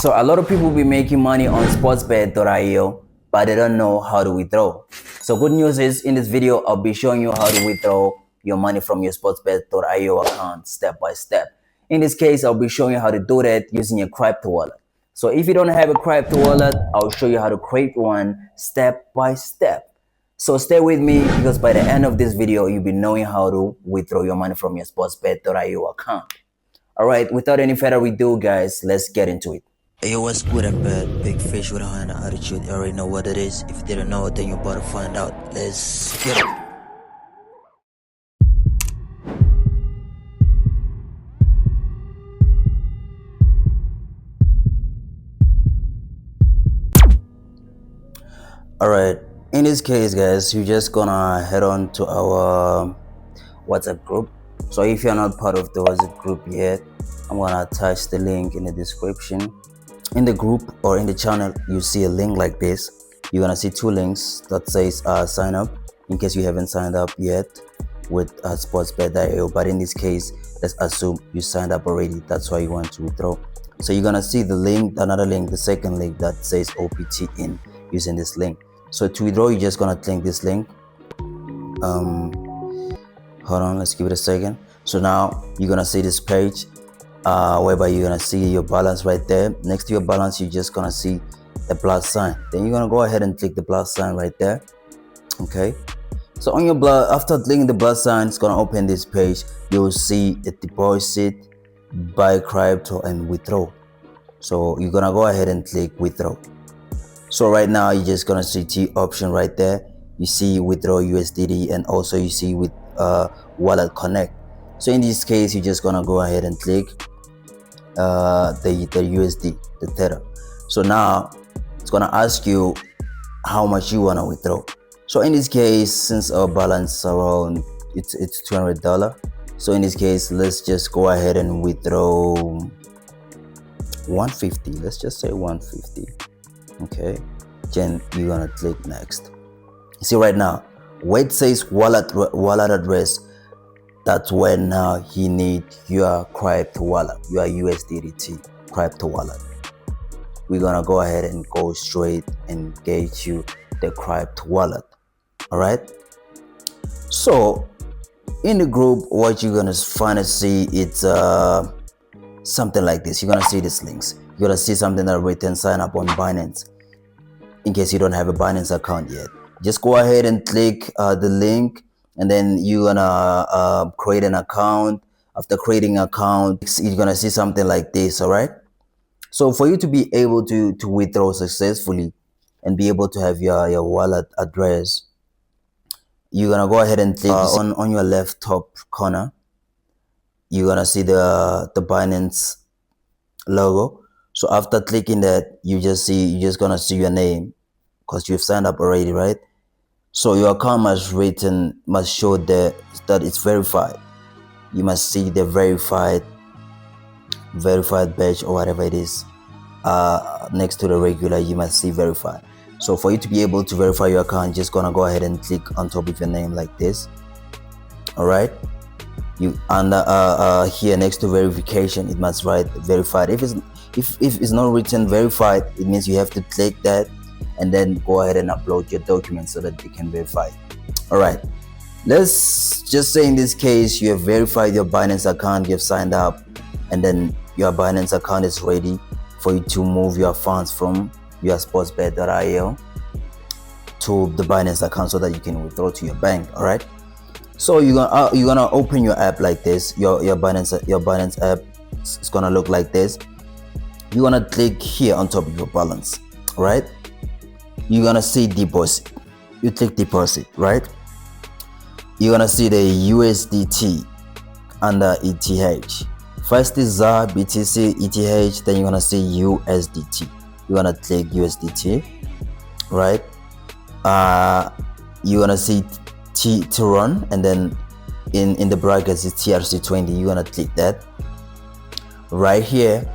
So a lot of people be making money on sportsbet.io, but they don't know how to withdraw. So good news is in this video, I'll be showing you how to withdraw your money from your sportsbet.io account step by step. In this case, I'll be showing you how to do that using your crypto wallet. So if you don't have a crypto wallet, I'll show you how to create one step by step. So stay with me because by the end of this video, you'll be knowing how to withdraw your money from your sportsbet.io account. All right, without any further ado, guys, let's get into it. Hey, what's good and bad? Big fish with a hyena attitude. You already know what it is. If you didn't know it, then you're about to find out. Let's get it. Alright, in this case, guys, you're just gonna head on to our WhatsApp group. So if you're not part of the WhatsApp group yet, I'm gonna attach the link in the description. In the group or in the channel, you see a link like this. You're gonna see two links that says sign up, in case you haven't signed up yet with sportsbet.io. But in this case, let's assume you signed up already. That's why you want to withdraw. So you're gonna see the link, another link, the second link that says OPT in, using this link. So to withdraw, you're just gonna click this link. Hold on, let's give it a second. So now you're gonna see this page whereby you're gonna see your balance right there. Next to your balance, you're just gonna see a plus sign. Then you're gonna go ahead and click the plus sign right there. Okay. So on your after clicking the plus sign, it's gonna open this page. You'll see a deposit, buy crypto, and withdraw. So you're gonna go ahead and click withdraw. So right now you're just gonna see T option right there. You see withdraw USDT, and also you see with wallet connect. So in this case, you're just gonna go ahead and click the USD, the Tether. So now it's gonna ask you how much you wanna withdraw. So in this case, since our balance around it's $200, so in this case, let's just go ahead and withdraw 150. Let's just say 150. Okay, then you're gonna click next. You see right now where it says wallet address, that's when now he need your crypto wallet, your USDT crypto wallet. We're gonna go ahead and go straight and get you the crypto wallet. All right, so in the group, what you're gonna finally see, it's something like this. You're gonna see these links. You're gonna see something that written sign up on Binance. In case you don't have a Binance account yet, just go ahead and click the link, and then you're gonna create an account. After creating an account, you're gonna see something like this. All right, so for you to be able to withdraw successfully and be able to have your wallet address, you're gonna go ahead and click on your left top corner. You're gonna see the Binance logo. So after clicking that, you're just gonna see your name, because you've signed up already, right? So your account must show that it's verified. You must see the verified badge or whatever it is next to the regular. You must see verified. So for you to be able to verify your account, just gonna go ahead and click on top of your name like this. All right, you under here next to verification, it must write verified. If it's not written verified, it means you have to click that and then go ahead and upload your documents so that they can verify. All right, let's just say in this case you have verified your Binance account, you have signed up, and then your Binance account is ready for you to move your funds from your sportsbet.io to the Binance account so that you can withdraw to your bank. All right, so you're gonna open your app like this. Your Binance app is gonna look like this. You're gonna click here on top of your balance. All right, you're gonna see deposit. You click deposit, right? You're gonna see the USDT under ETH. First is ZAR, BTC, ETH, then you're gonna see USDT. You're gonna click USDT, right? You're gonna see T to run, and then in the brackets is TRC20. You're gonna click that. Right here,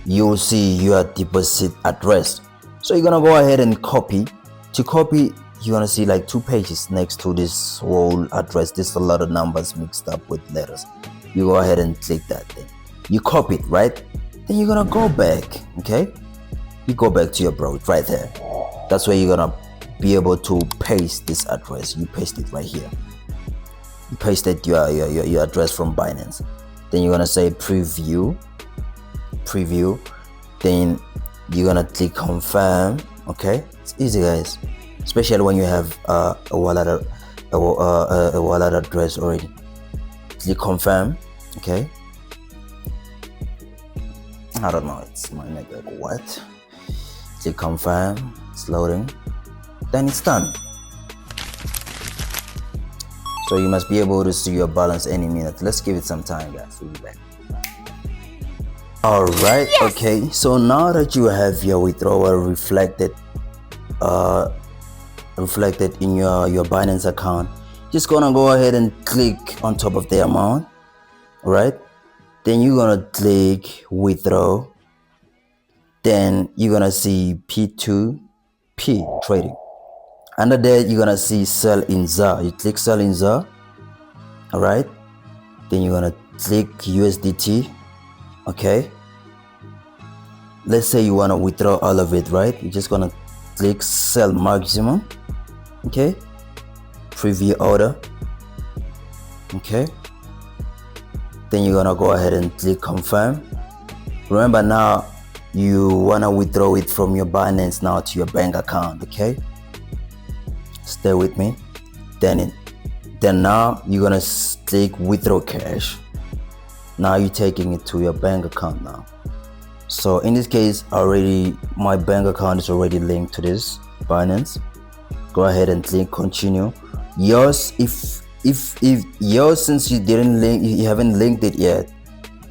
you'll see your deposit address. So you're gonna go ahead and copy. To copy, you're gonna see like two pages next to this whole address. There's a lot of numbers mixed up with letters. You go ahead and click that thing. You copy it, right? then you're gonna go back. Okay, you go back to your brokerage right there. That's where you're gonna be able to paste this address. You paste it right here. You pasted your address from Binance. Then you're gonna say preview. Then you're gonna click confirm. Okay, it's easy, guys, especially when you have a wallet address already. Click confirm. Okay, I don't know, it's my network. What? Click confirm. It's loading. Then it's done. So you must be able to see your balance any minute. Let's give it some time, guys. We'll be back. All right. Yes. Okay. So now that you have your withdrawal reflected in your Binance account, just gonna go ahead and click on top of the amount. All right. Then you're gonna click withdraw. Then you're gonna see P2P trading. Under there, you're gonna see sell in ZAR. You click sell in ZAR. All right. Then you're gonna click USDT. Okay. Let's say you wanna withdraw all of it, right? You're just gonna click sell maximum. Okay. Preview order. Okay. Then you're gonna go ahead and click confirm. Remember, now you wanna withdraw it from your Binance now to your bank account. Okay. Stay with me. Then now you're gonna click withdraw cash. Now you're taking it to your bank account now. So in this case, my bank account is already linked to this Binance. Go ahead and click continue. Yours, if yours, since you haven't linked it yet,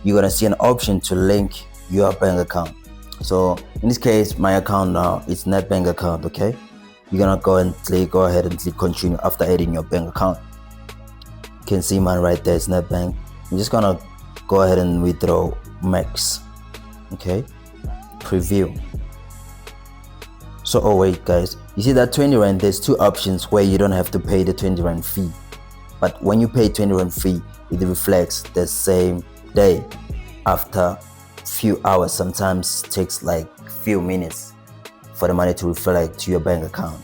you're gonna see an option to link your bank account. So in this case, my account now is net bank account. Okay. You're gonna go ahead and click continue after adding your bank account. You can see mine right there, it's net bank. I'm just gonna go ahead and withdraw max. Okay, preview. So wait, guys, you see that 20 rand, there's two options where you don't have to pay the 20 rand fee, but when you pay 20 rand fee, it reflects the same day after few hours. Sometimes it takes like few minutes for the money to reflect to your bank account.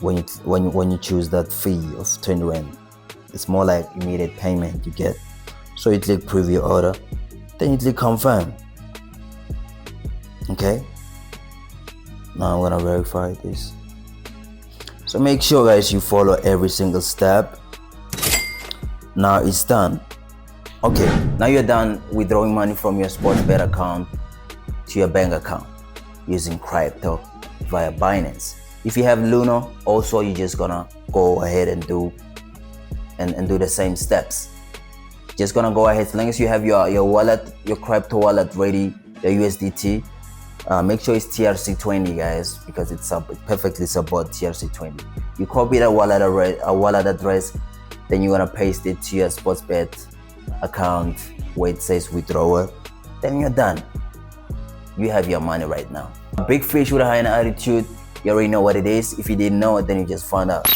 When you choose that fee of 20 rand, it's more like immediate payment you get. So you click preview order, then you click confirm. Okay, now I'm gonna verify this. So make sure, guys, you follow every single step. Now it's done. Okay, now you're done withdrawing money from your sportsbet account to your bank account using crypto via Binance. If you have Luno, also you're just gonna go ahead and do the same steps. Just gonna go ahead, as long as you have your wallet, your crypto wallet ready, the USDT. Make sure it's TRC20, guys, because it perfectly supports TRC20. You copy the wallet address, then you're gonna paste it to your sportsbet account where it says withdrawal. Then you're done. You have your money right now. A big fish with a high attitude. You already know what it is. If you didn't know it, then you just found out.